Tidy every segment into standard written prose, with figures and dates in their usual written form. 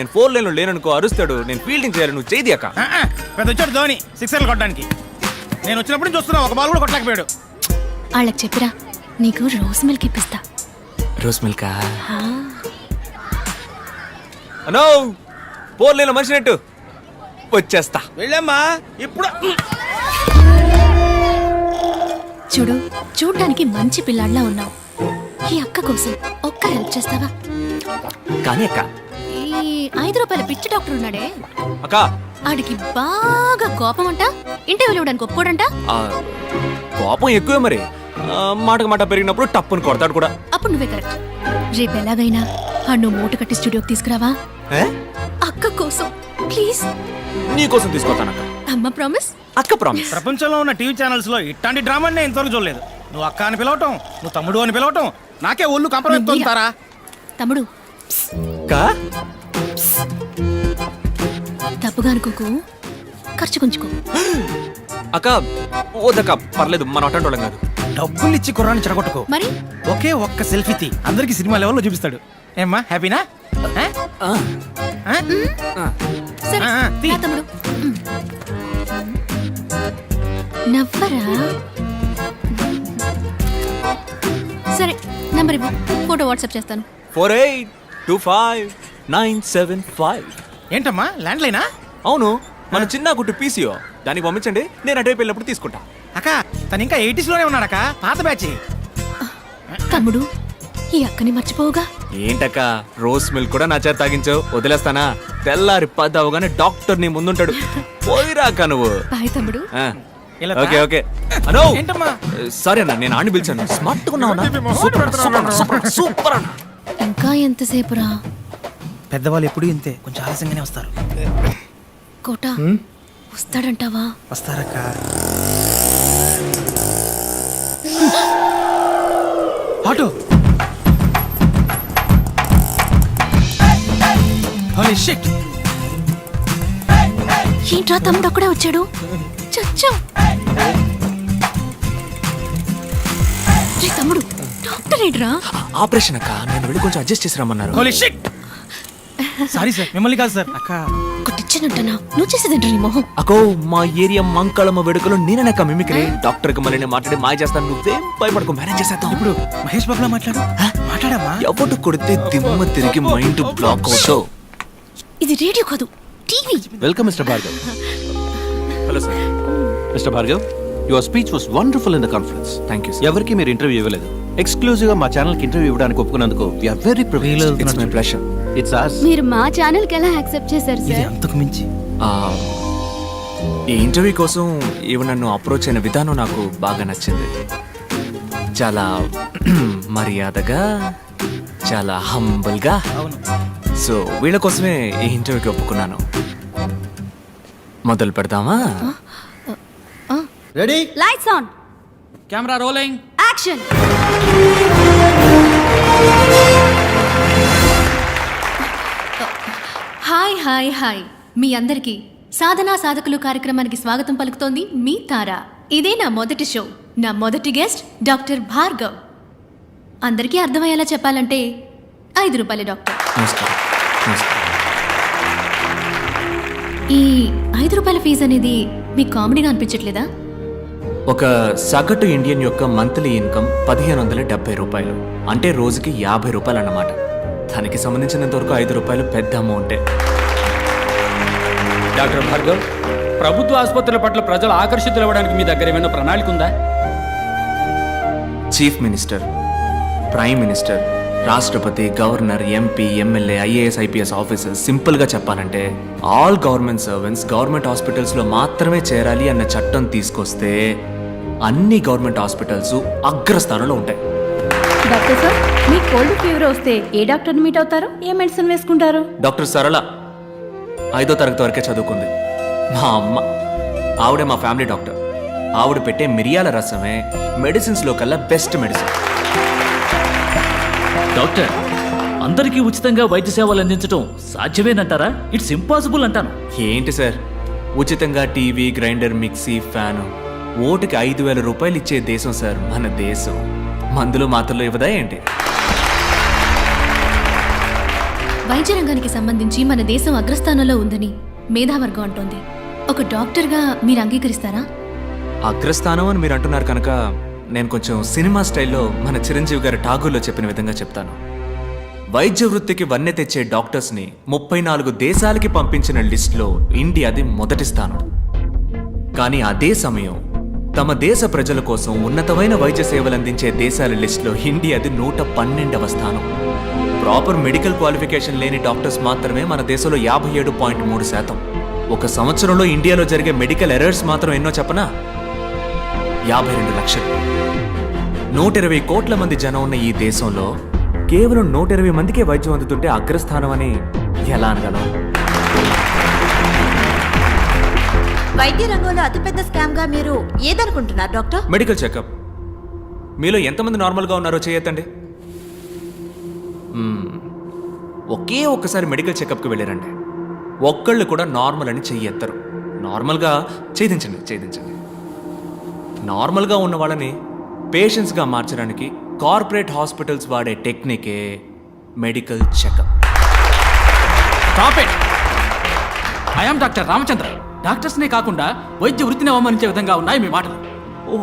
నేను 4 లైన్లో లేననుకో అరుస్తాడు, నేను ఫీల్డింగ్ చేయాలి, నువ్వు చేయి అక్క. పెద్ద వచ్చాడు ధోని సిక్సర్లు కొట్టడానికి. నేను వచ్చినప్పుడు నుంచి చూస్తున్నా, ఒక బాల్ కూడా కొట్టలేకపోయాడు. వాళ్ళకి చెప్పిరా, నీకు రోజ్ మిల్క్ ఇప్పిస్తా. రోజ్ మిల్కా? అనో 4 లైన్లో మనిషి నెట్టు వచ్చేస్తా. వెళ్ళమ్మా ఇప్పుడు. చూడు, చూడ్డానికి మంచి పిల్లాడిలా ఉన్నావు. ఈ అక్క కోసం ఒక్క హెల్ప్ చేస్తావా? కానీ అక్క, ఈ 5 రూపాయల పిచ్చి డాక్టర్ ఉన్నాడే, అక్క ఆడికి బాగా కోపం అంట, ఇంటర్వ్యూలు ఇవ్వడానికి ఒప్పుకోడంట. కోపం ఎక్కువే మరి. మాటకు మాట పెరిగినప్పుడు టప్పుని కొడతాడు కూడా. అప్పుడు నువ్వే కరెక్ట్. రేపు ఎలాగైనా నువ్వు మూట కట్టి స్టూడియోకి తీసుకురావా? అక్క కోసం ప్లీజ్. నీ కోసం తీసుకొస్తానక్క. అమ్మ ప్రామిస్. అక్క ప్రామిస్. ప్రపంచంలో ఉన్న టీవీ ఛానల్స్ లో ఇట్లాంటి డ్రామాని నేను ఇంతవరకు చూడలేదు. నువ్వు అక్క అని పిలవటం, నువ్వు తమ్ముడు అని పిలవటం, నాకే ఒళ్ళు కంపరంతారా. తమ్ముడు అక్క తప్పుగా అనుకోకు, ఖర్చు కొంచుకో. అక్క ఓదక్క పర్లేదు, మన అటెండ్ వాళ్ళం కాదు. డబ్బులు ఇచ్చి కుర్రాన్ని చెడగొట్టుకో. మరి ఒకే ఒక్క సెల్ఫీ తీ, అందరికి సినిమా లెవెల్లో చూపిస్తాడు. ఏమ్మా హ్యాపీనా? సరే రా తమ్ముడు. నవ్వరా. సరే నంబర్ ఇవ్వు, ఫోటో వాట్సాప్ చేస్తాను. 48259755. ఏంటమ్మా ల్యాండ్ లైనా? అవును, మన చిన్న గుట్టు పీసీఓ. దానికి పంపించండి, నేను అటువైపు వెళ్ళినప్పుడు తీసుకుంటా. అక్క తను ఇంకా 80s లోనే ఉన్నాడక్క, పాత బ్యాచ్. తమ్ముడు, ఈ అక్కని మర్చిపోవుగా. ఏంటక్క, రోజ్ మిల్క్ కూడా నా చేత తాగించావు, వదిలేస్తానా? తెల్లారి 10 అవగానే డాక్టర్ నీ ముందుంటాడు. పోయిరాక నువ్వు. బాయ్ తమ్ముడు. Okay okay. అనో ఏంటమ్మా? సారీ అన్న, నేను ఆడిని పిలిచాను. స్మార్ట్ గా ఉన్నావు. సూపర్ అన్న. ఇంకా ఎంతసేపు రా? పెద్దవాళ్ళు ఎప్పుడు ఇంతే, కొంచెం ఆలస్యంగానే వస్తారు. కోట వస్తాడంటావా? వస్తారక్క. ఆటో. Holy shit. ఏంట్రా తమ్ముడు అక్కడే వచ్చాడు? చచ్చా. తమ్ముడు డాక్టర్ ఏంట్రా? ఆపరేషన్ అక్క, నేను వెళ్ళి కొంచెం అడ్జస్ట్ చేసి రమ్మన్నారు. Holy shit. సారీ సార్, మిమ్మల్ని కాదు సార్. అక్క కొట్టిచ్చానంటనా? నువ్వు చేసేదంట నీ మొహం. అకో, మా ఏరియా మంకళమ్మ వేడుకలో నేననక్క మిమిక్రీ. డాక్టర్ కి మళ్ళీ నేను మాట్లాడి మాయ చేస్తాను, నువ్వేం భయపడకు, మేనేజ్ చేసేద్దాం. ఇప్పుడు మహేష్ బాబులా మాట్లాడమ్మా. ఎవడు కొడితే దిమ్మ తిరిగి మైండ్ బ్లాక్ అవుతావు. ఇది రేడియో కాదు, TV. Welcome mister Bhargav. Hello sir. Mister Bhargav, your speech was wonderful in the conference. Thank you. ఎవరికి మీరు ఇంటర్వ్యూ ఇవ్వలేదు. ఎక్స్క్లూజివ్ గా మా ఛానల్ కి ఇంటర్వ్యూ ఇవ్వడానికి ఒప్పుకున్నందుకు we are very privileged. It's my pleasure. It's us. మీరు మా ఛానల్ కి ఎలా యాక్సెప్ట్ చేశారు ఇది సార్? అంతకు మించి. ఈ ఇంటర్వ్యూ కోసం ఇవి నన్ను అప్రోచ్ అయిన విధానం నాకు బాగా నచ్చింది. చాలా మర్యాదగా, చాలా హంబుల్గా. అవును. సో వీళ్ళ కోసమే ఈ ఇంటర్వ్యూకి ఒప్పుకున్నాను. మొదలు పెడదామా? Ready, lights on, camera rolling, action. Hi hi hi, మీ అందరికీ సాధనా సాధకులు కార్యక్రమానికి స్వాగతం పలుకుతోంది మీ తార. ఇదే నా మొదటి షో. నా మొదటి గెస్ట్ డాక్టర్ భార్గవ్. అందరికీ అర్థమయ్యేలా చెప్పాలంటే 5 రూపాయల డాక్టర్. నమస్కారం. ఈ 5 రూపాయల ఫీజు అనేది మీకు కామెడీగా అనిపించట్లేదా? ఒక సగటు ఇండియన్ యొక్క మంత్లీ ఇన్కమ్ 1570 రూపాయలు, అంటే రోజుకి 50 రూపాయలు అన్నమాట. దానికి సంబంధించినంత వరకు 5 రూపాయలు పెద్ద అమౌంటే. డాక్టర్ భార్గవ్, ప్రభుత్వ ఆసుపత్రుల పట్ల ప్రజలు ఆకర్షితులు అవ్వడానికి మీ దగ్గర ఏమైనా ప్రణాళిక ఉందా? చీఫ్ మినిస్టర్, ప్రైమ్ మినిస్టర్, రాష్ట్రపతి, governor, MP, MLA, IAS, IPS officers, సింపుల్గా చెప్పాలంటే ఆల్ గవర్నమెంట్ సర్వెంట్స్ గవర్నమెంట్ హాస్పిటల్స్లో మాత్రమే చేరాలి అన్న చట్టం తీసుకొస్తే అన్ని గవర్నమెంట్ హాస్పిటల్స్ అగ్రస్థానంలో ఉంటాయి. డాక్టర్ సార్, మీ కోల్డ్ ఫీవర్ వస్తే ఏ డాక్టర్ని మీట్ అవుతారు? ఏ మెడిసిన్ వేసుకుంటారు? డాక్టర్ సరళ 5వ తరగతి వరకే చదువుకుంది. మా అమ్మ, ఆవిడే మా ఫ్యామిలీ డాక్టర్. ఆవిడ పెట్టే మిరియాల రసమే మెడిసిన్స్లో కల్లా బెస్ట్ మెడిసిన్. డాక్టర్, అందరికీ ఉచితంగా వైద్య సేవలు అందించడం సాధ్యమేనంటారా? ఇట్స్ ఇంపాసిబుల్ అంటాను. ఏంటి సార్, ఉచితంగా టీవీ, గ్రైండర్, మిక్సీ, ఫ్యాను, ఓటుకి 5,000 రూపాయలు ఇచ్చే దేశం సార్ మన దేశం. మందులు మాత్రలు ఇవ్వదా ఏంటి? వైద్య రంగానికి సంబంధించి మన దేశం అగ్రస్థానంలో ఉందని మేధావర్గం అంటోంది. ఒక డాక్టర్గా మీరు అంగీకరిస్తారా? అగ్రస్థానం అని మీరు అంటున్నారు కనుక నేను కొంచెం సినిమా స్టైల్లో మన చిరంజీవి గారి ఠాగూర్లో చెప్పిన విధంగా చెప్తాను. వైద్య వృత్తికి వన్నె తెచ్చే డాక్టర్స్ని 34 దేశాలకి పంపించిన లిస్టులో ఇండియాది మొదటి స్థానం. కానీ అదే సమయం తమ దేశ ప్రజల కోసం ఉన్నతమైన వైద్య సేవలు అందించే దేశాల లిస్టులో ఇండియాది 112వ స్థానం. ప్రాపర్ మెడికల్ క్వాలిఫికేషన్ లేని డాక్టర్స్ మాత్రమే మన దేశంలో 57.3%. ఒక సంవత్సరంలో ఇండియాలో జరిగే మెడికల్ ఎర్రర్స్ మాత్రం ఎన్నో చెప్పనా? 52 లక్షలు. 120 కోట్ల మంది జనం ఉన్న ఈ దేశంలో కేవలం 120 మందికే వైద్యం అందుతుంటే అగ్రస్థానం అని ఎలా అనగలం? వైద్య రంగంలో అతిపెద్ద స్కామ్ గా మీరు ఏదనుకుంటున్నారు డాక్టర్? Medical checkup. మీలో ఎంతమంది నార్మల్గా ఉన్నారో చేయొద్దండి. ఒకే ఒక్కసారి మెడికల్ చెకప్కి వెళ్ళారండి, ఒక్కళ్ళు కూడా నార్మల్ అని చెయ్యెత్తరు. నార్మల్గా ఛేదించండి. నార్మల్గా ఉన్న వాళ్ళని పేషెంట్స్గా మార్చడానికి కార్పొరేట్ హాస్పిటల్స్ వాడే టెక్నికే medical checkup. Stop it. I am doctor Ramachandra. డాక్టర్స్నే కాకుండా వైద్య వృత్తిని అవమానించే విధంగా ఉన్నాయి మీ మాటలు. ఓ,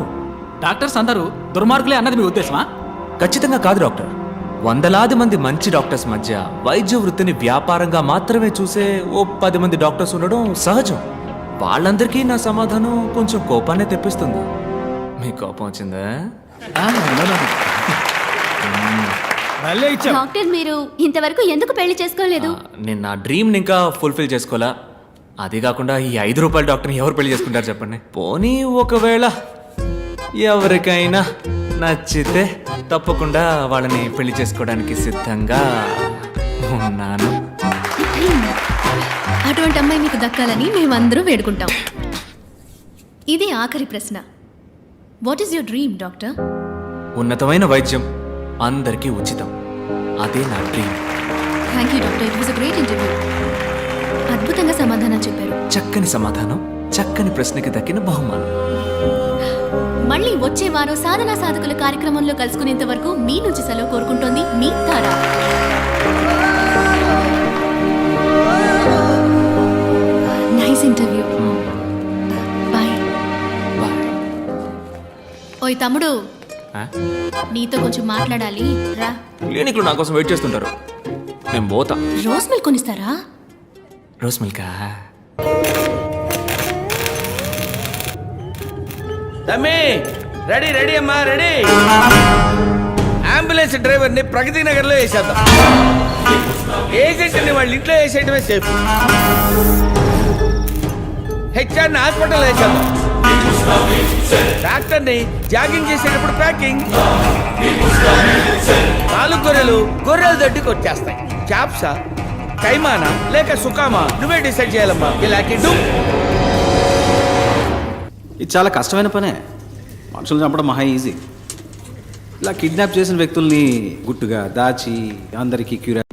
డాక్టర్స్ అందరూ దుర్మార్గులే అన్నది మీ ఉద్దేశమా? ఖచ్చితంగా కాదు డాక్టర్. వందలాది మంది మంచి డాక్టర్స్ మధ్య వైద్య వృత్తిని వ్యాపారంగా మాత్రమే చూసే ఓ 10 మంది డాక్టర్స్ ఉండడం సహజం. వాళ్ళందరికీ నా సమాధానం కొంచెం కోపాన్ని తెప్పిస్తుంది. మీ కోపం వచ్చిందా? భలే ఇచ్చావు. డాక్టర్, మీరు ఇంతవరకు ఎందుకు పెళ్లి చేసుకోలేదు? నేను నా డ్రీమ్ని ఇంకా ఫుల్ఫిల్ చేసుకోవాలా. అది కాకుండా ఈ 5 రూపాయల డాక్టర్ని ఎవరు పెళ్లి చేసుకుంటారు చెప్పండి. పోనీ ఒకవేళ ఎవరికైనా నచ్చితే తప్పకుండా వాళ్ళని పెళ్లి చేసుకోవడానికి సిద్ధంగా ఉన్నాను. అటువంటి అమ్మాయి మీకు దక్కాలని మేమందరూ వేడుకుంటాం. ఇదే ఆఖరి ప్రశ్న. What is your dream doctor? ఉన్నతమైన వైద్యం అందరికీ ఉచితం. అదే నా dream. Thank you doctor, it was a great interview. అద్భుతంగా సమాధానం చెప్పారు. చక్కని సమాధానం, చక్కని ప్రశ్నకి దక్కిన బహుమానం. మళ్ళీ వచ్చే వారం సాధనా సాధకుల కార్యక్రమంలో కలుసుకునేంత వరకు మీ నుంచి సెలవు కోరుకుంటోంది మీ తారా. Nice interview. బాయ్. ఓయ్ తమ్ముడు, నీతో కొంచెం మాట్లాడాలి, రా. క్లినిక్లో నా కోసం వెయిట్ చేస్తుంటారు. నేను పోతా. రోజ్ మిల్క్ కొనిస్తారా? రోజ్ మిల్కా? తమ్మి, రెడీ అమ్మా, రెడీ. అంబులెన్స్ డ్రైవర్ ని ప్రగతి నగర్ లో వేసేద్దాం. ఏజెంట్ ని వాళ్ళ ఇంట్లో వేసేయటమే సేఫ్. హెచ్ఆర్ ని హాస్పిటల్ వేసేద్దాం. డాక్టర్ ని జాగింగ్ చేసేటప్పుడు ప్యాకింగ్. 4 గొర్రెలు దడ్డికి వచ్చేస్తాయి. చాప్సా, కైమానా లేక సుకామా, నువ్వే డిసైడ్ చేయాలమ్మా. ఇలాంటి ఇది చాలా కష్టమైన పనే. మనుషులు చంపడం మహా ఈజీ. ఇలా కిడ్నాప్ చేసిన వ్యక్తుల్ని గుట్టుగా దాచి అందరికీ క్యూరియా